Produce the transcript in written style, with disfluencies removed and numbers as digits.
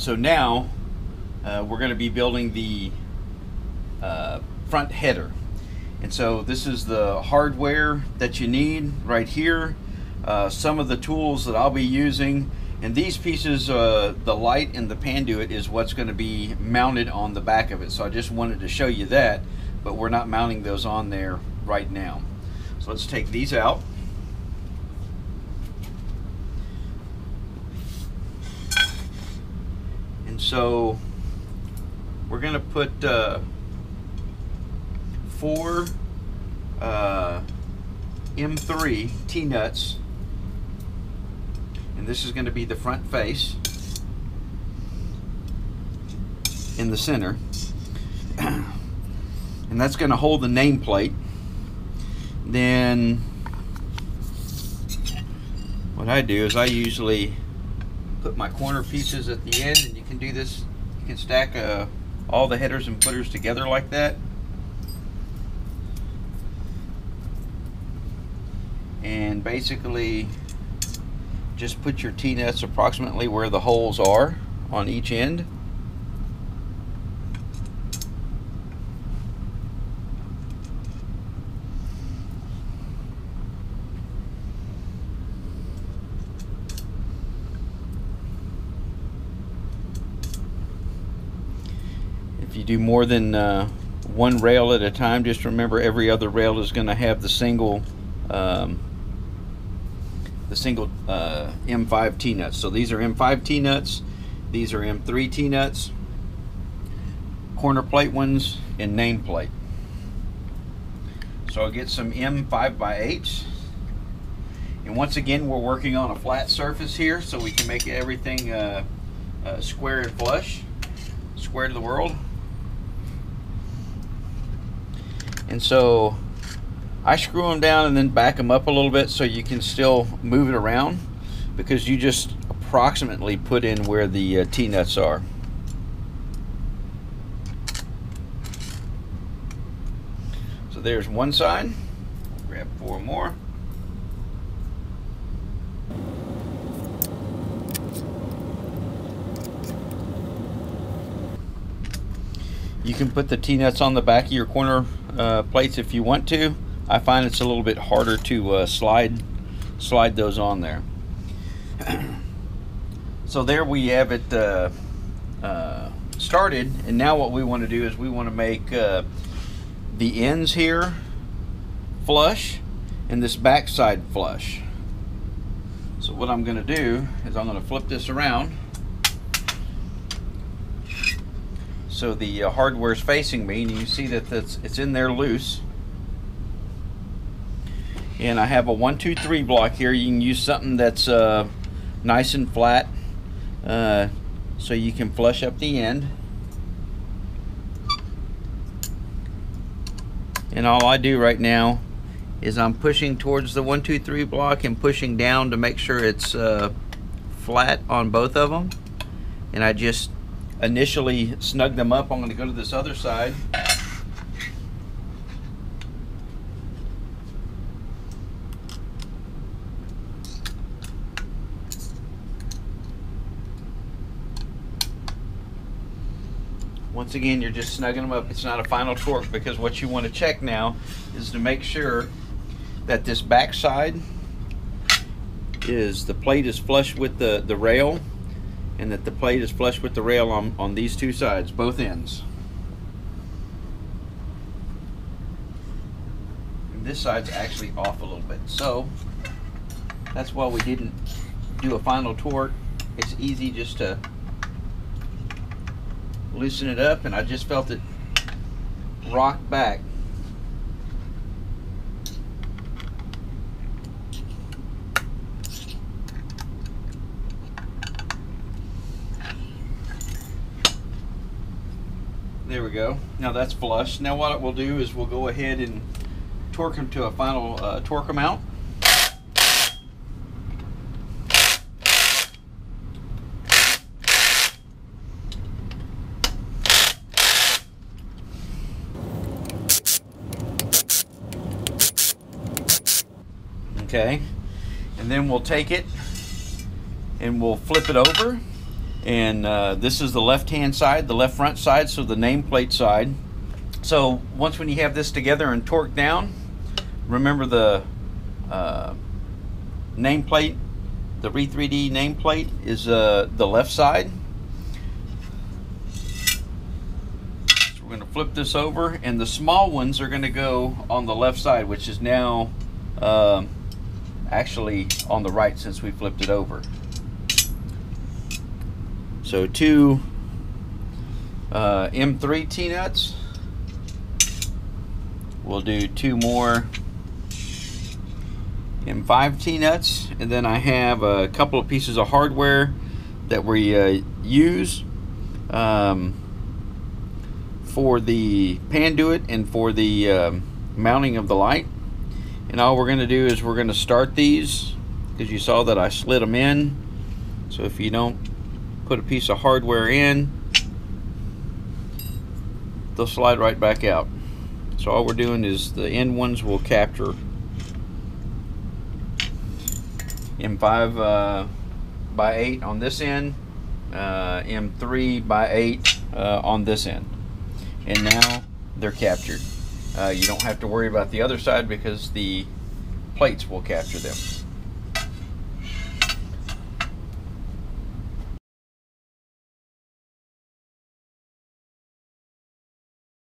So now we're going to be building the front header. And so this is the hardware that you need right here. Some of the tools that I'll be using, and these pieces, the light and the panduit is what's going to be mounted on the back of it. So I just wanted to show you that, but we're not mounting those on there right now. So let's take these out. And so we're going to put 4 M3 T-nuts, and this is going to be the front face in the center, and that's going to hold the nameplate. Then what I do is I usually put my corner pieces at the end, and you can do this, you can stack all the headers and footers together like that. And basically just put your T-nuts approximately where the holes are on each end. If you do more than one rail at a time, just remember every other rail is going to have the single M5 T-nuts. So these are M5 T-nuts, these are M3 T-nuts, corner plate ones, and nameplate. So I'll get some M5x8s, and once again we're working on a flat surface here so we can make everything square and flush, square to the world. And so I screw them down and then back them up a little bit so you can still move it around, because you just approximately put in where the T-nuts are. So there's one side. Grab 4 more. You can put the T-nuts on the back of your corner plates if you want to. I find it's a little bit harder to slide those on there. So there we have it started, and now what we want to do is we want to make the ends here flush and this back side flush. So what I'm going to do is I'm going to flip this around so the hardware is facing me, and you see that it's in there loose. And I have a 1, 2, 3 block here. You can use something that's nice and flat so you can flush up the end. And all I do right now is I'm pushing towards the 1, 2, 3 block and pushing down to make sure it's flat on both of them. And I just initially snug them up. I'm going to go to this other side. Once again, you're just snugging them up. It's not a final torque, because what you want to check now is to make sure that this back side is, the plate is flush with the rail, and that the plate is flush with the rail on these two sides, both ends. And this side's actually off a little bit. So that's why we didn't do a final torque. It's easy just to loosen it up, and I just felt it rock back. There we go. Now that's flush. Now what we'll do is we'll go ahead and torque them to a final torque amount. Okay, and then we'll take it and we'll flip it over, And this is the left-hand side, the left front side, so the nameplate side. So once when you have this together and torqued down, remember the nameplate, the RE3D nameplate is the left side. So we're going to flip this over, and the small ones are going to go on the left side, which is now actually on the right since we flipped it over. So two M3 T-nuts. We'll do two more M5 T-nuts, and then I have a couple of pieces of hardware that we use for the panduit and for the mounting of the light. And all we're going to do is we're going to start these, because you saw that I slid them in. So if you don't put a piece of hardware in, they'll slide right back out. So all we're doing is the end ones will capture. M5 by 8 on this end, M3 by 8 on this end, and now they're captured. You don't have to worry about the other side because the plates will capture them.